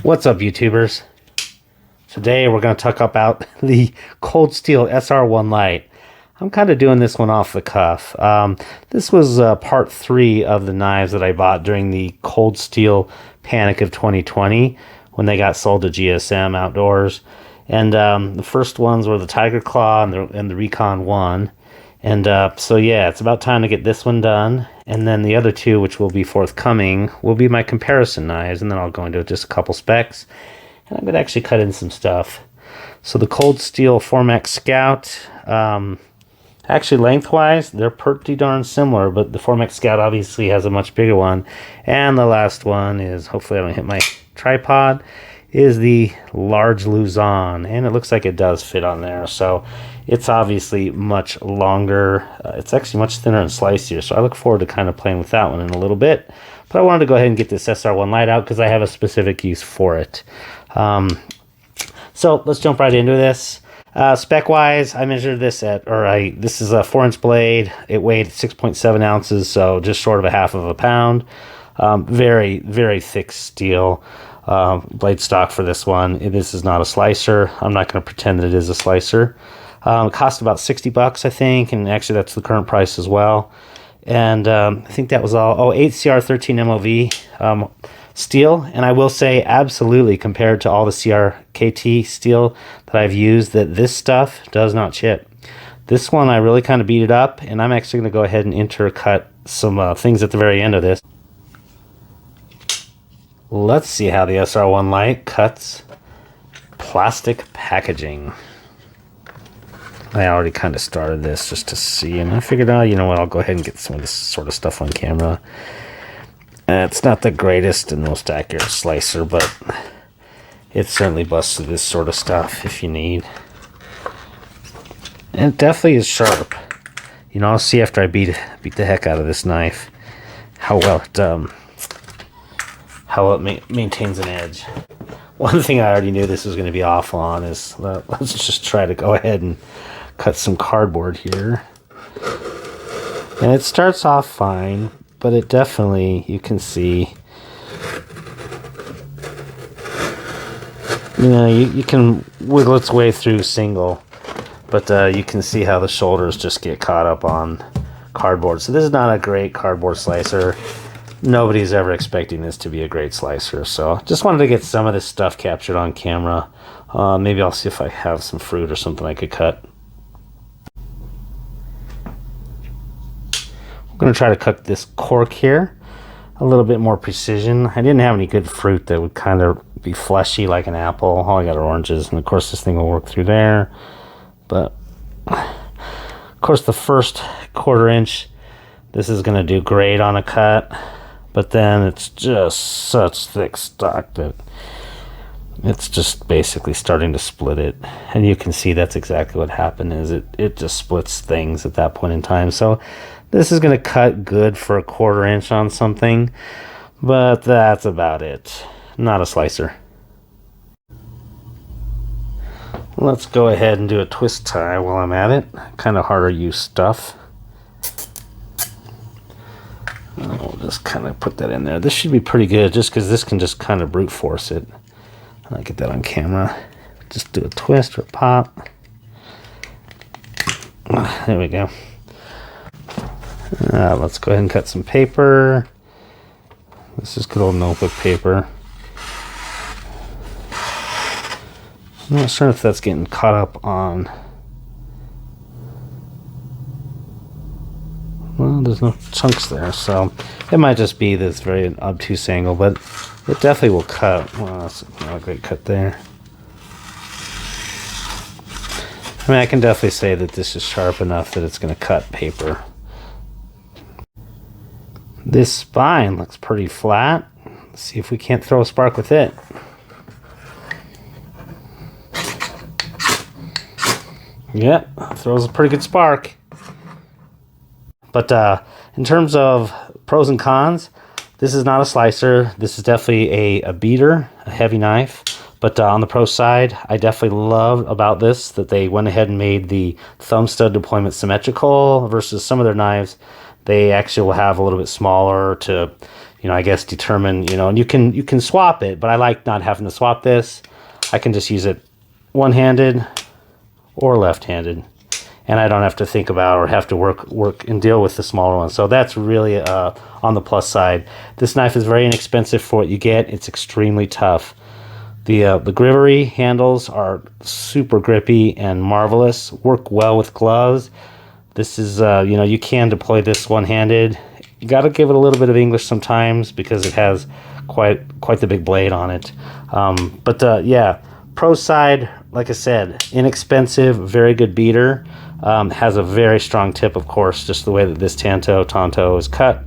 What's up, YouTubers? Today we're going to talk about the Cold Steel SR1 Lite. I'm kind of doing this one off the cuff. This was part 3 of the knives that I bought during the Cold Steel panic of 2020 when they got sold to GSM Outdoors. And the first ones were the Tiger Claw and the Recon 1. And so yeah, it's about time to get this one done. And then the other two, which will be forthcoming, will be my comparison knives. And then I'll go into just a couple specs. And I'm going to actually cut in some stuff. So the Cold Steel Formax Scout, actually lengthwise, they're pretty darn similar. But the Formax Scout obviously has a much bigger one. And the last one is, hopefully I don't hit my tripod, is the large Luzon, and it looks like it does fit on there. So it's obviously much longer. It's actually much thinner and slicier, so I look forward to kind of playing with that one in a little bit. But I wanted to go ahead and get this SR1 Lite out because I have a specific use for it. So let's jump right into this. Spec wise, I measured this at, this is a 4-inch blade. It weighed 6.7 ounces, so just short of a half of a pound. Very, very thick steel. Blade stock for this one. This is not a slicer. I'm not going to pretend that it is a slicer. It cost about $60, I think, and actually that's the current price as well. And I think that was all. 8CR13 MOV steel, and I will say absolutely, compared to all the CRKT steel that I've used, that this stuff does not chip. This one I really kind of beat it up, and I'm actually going to go ahead and intercut some things at the very end of this. Let's see how the SR1 Lite cuts plastic packaging. I already kind of started this just to see, and I figured, oh, you know what, I'll go ahead and get some of this sort of stuff on camera. It's not the greatest and most accurate slicer, but it certainly busts through this sort of stuff if you need. And it definitely is sharp. You know, I'll see after I beat the heck out of this knife how well it maintains an edge. One thing I already knew this was going to be awful on is, let's just try to go ahead and cut some cardboard here. And it starts off fine, but it definitely, you can see, you know, you can wiggle its way through single, but you can see how the shoulders just get caught up on cardboard. So this is not a great cardboard slicer. Nobody's ever expecting this to be a great slicer, so just wanted to get some of this stuff captured on camera. Maybe I'll see if I have some fruit or something I could cut. I'm going to try to cut this cork here a little bit more precision. I didn't have any good fruit that would kind of be fleshy like an apple. All I got are oranges, and of course this thing will work through there. But of course the first 1/4 inch, this is going to do great on a cut. But then it's just such thick stock that it's just basically starting to split it. And you can see that's exactly what happened, is it just splits things at that point in time. So this is going to cut good for a 1/4 inch on something, but that's about it. Not a slicer. Let's go ahead and do a twist tie while I'm at it. Kind of harder use stuff. We'll just kind of put that in there. This should be pretty good just because this can just kind of brute force it. I'll get that on camera. Just do a twist or a pop. There we go. Let's go ahead and cut some paper. This is good old notebook paper. I'm not sure if that's getting caught up on. Well, there's no chunks there, so it might just be this very obtuse angle, but it definitely will cut. Well, that's not a great cut there. I mean, I can definitely say that this is sharp enough that it's going to cut paper. This spine looks pretty flat. Let's see if we can't throw a spark with it. Yep, throws a pretty good spark. But in terms of pros and cons, this is not a slicer. This is definitely a beater, a heavy knife. But on the pro side, I definitely love about this that they went ahead and made the thumb stud deployment symmetrical versus some of their knives. They actually will have a little bit smaller to, I guess determine, and you can swap it, but I like not having to swap this. I can just use it one-handed or left-handed, and I don't have to think about or have to work and deal with the smaller one. So that's really on the plus side. This knife is very inexpensive for what you get. It's extremely tough. The Grivery handles are super grippy and marvelous. Work well with gloves. This is you can deploy this one-handed. You got to give it a little bit of English sometimes because it has quite the big blade on it. Yeah, pro side, like I said, inexpensive, very good beater. Has a very strong tip, of course, just the way that this Tanto is cut.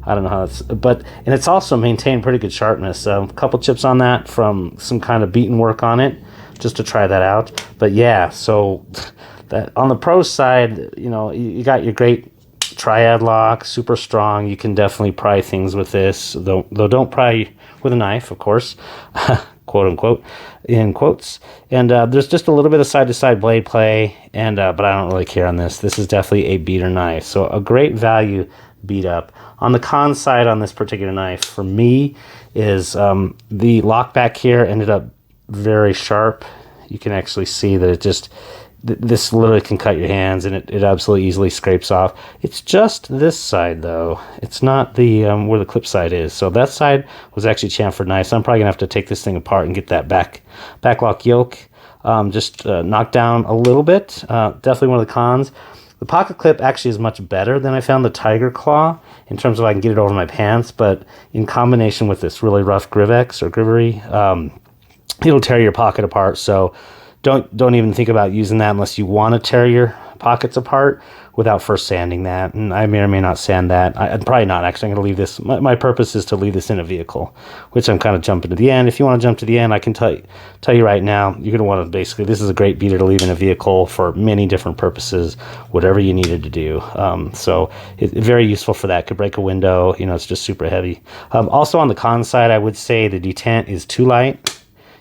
I don't know how it's, and it's also maintained pretty good sharpness. A couple chips on that from some kind of beaten work on it, just to try that out. But yeah, so that on the pro side, you got your great triad lock, super strong. You can definitely pry things with this, though don't pry with a knife, of course, quote unquote, in quotes. And there's just a little bit of side-to-side blade play, and but I don't really care on this. This is definitely a beater knife, so a great value beat up. On the con side on this particular knife, for me, is the lock back here ended up very sharp. You can actually see that it just, this literally can cut your hands, and it absolutely easily scrapes off. It's just this side though. It's not the where the clip side is. So that side was actually chamfered nice. I'm probably gonna have to take this thing apart and get that backlock yoke just knocked down a little bit. Definitely one of the cons. The pocket clip actually is much better than I found the Tiger Claw in terms of I can get it over my pants, but in combination with this really rough Grivex or Grivery, it'll tear your pocket apart. So don't even think about using that unless you want to tear your pockets apart without first sanding that. And I may or may not sand that. I'm probably not actually. I'm going to leave this. My purpose is to leave this in a vehicle, which I'm kind of jumping to the end. If you want to jump to the end, I can tell you right now, you're going to want to basically, this is a great beater to leave in a vehicle for many different purposes, whatever you needed to do. So it's very useful for that. Could break a window. It's just super heavy. Also on the con side, I would say the detent is too light.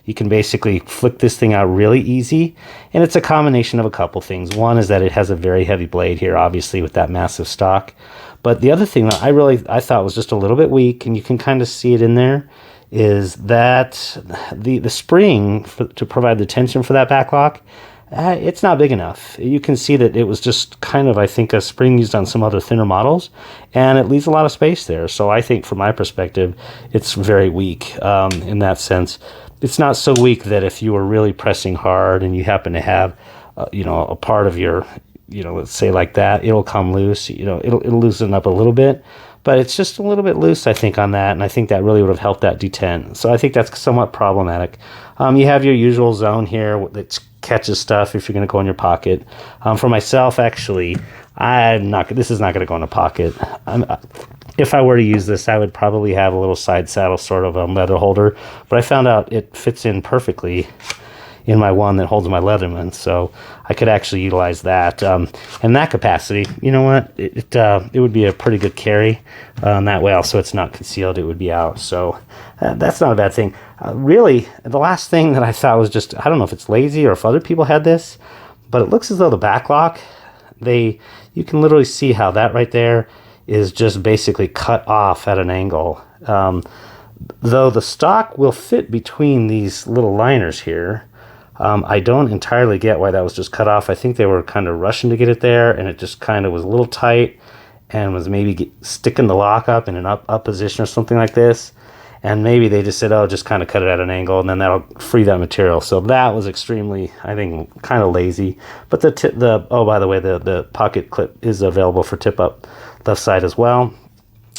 You can basically flick this thing out really easy, and it's a combination of a couple things. One is that it has a very heavy blade here, obviously, with that massive stock. But the other thing that I thought was just a little bit weak, and you can kind of see it in there, is that the spring to provide the tension for that backlock, it's not big enough. You can see that it was just kind of, I think, a spring used on some other thinner models, and it leaves a lot of space there. So I think, from my perspective, it's very weak in that sense. It's not so weak that if you were really pressing hard and you happen to have, a part of your, let's say like that, it'll come loose. It'll loosen up a little bit, but it's just a little bit loose, I think, on that, and I think that really would have helped that detent. So I think that's somewhat problematic. You have your usual zone here that catches stuff if you're going to go in your pocket. For myself, actually, this is not going to go in a pocket. If I were to use this, I would probably have a little side saddle sort of leather holder, but I found out it fits in perfectly in my one that holds my Leatherman, so I could actually utilize that. In that capacity, you know what? It would be a pretty good carry. That way also it's not concealed, it would be out. So that's not a bad thing. Really, the last thing that I thought was just, I don't know if it's lazy or if other people had this, but it looks as though the backlock, you can literally see how that right there is just basically cut off at an angle. Though the stock will fit between these little liners here, I don't entirely get why that was just cut off. I think they were kind of rushing to get it there, and it just kind of was a little tight and was maybe sticking the lock up in an up position or something like this. And maybe they just said, oh, just kind of cut it at an angle, and then that'll free that material. So that was extremely, I think, kind of lazy. But oh, by the way, the pocket clip is available for tip up left side as well.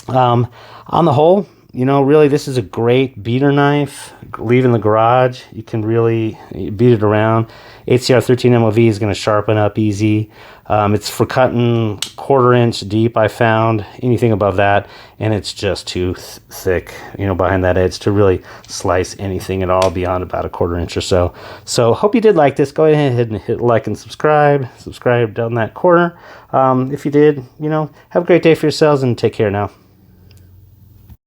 On the whole, really, this is a great beater knife. Leaving the garage, you can really beat it around. HCR 13 MOV is going to sharpen up easy. It's for cutting 1/4 inch deep, I found. Anything above that, and it's just too thick, behind that edge to really slice anything at all beyond about 1/4 inch or so. So hope you did like this. Go ahead and hit like and subscribe. Subscribe down that corner. If you did, have a great day for yourselves, and take care now.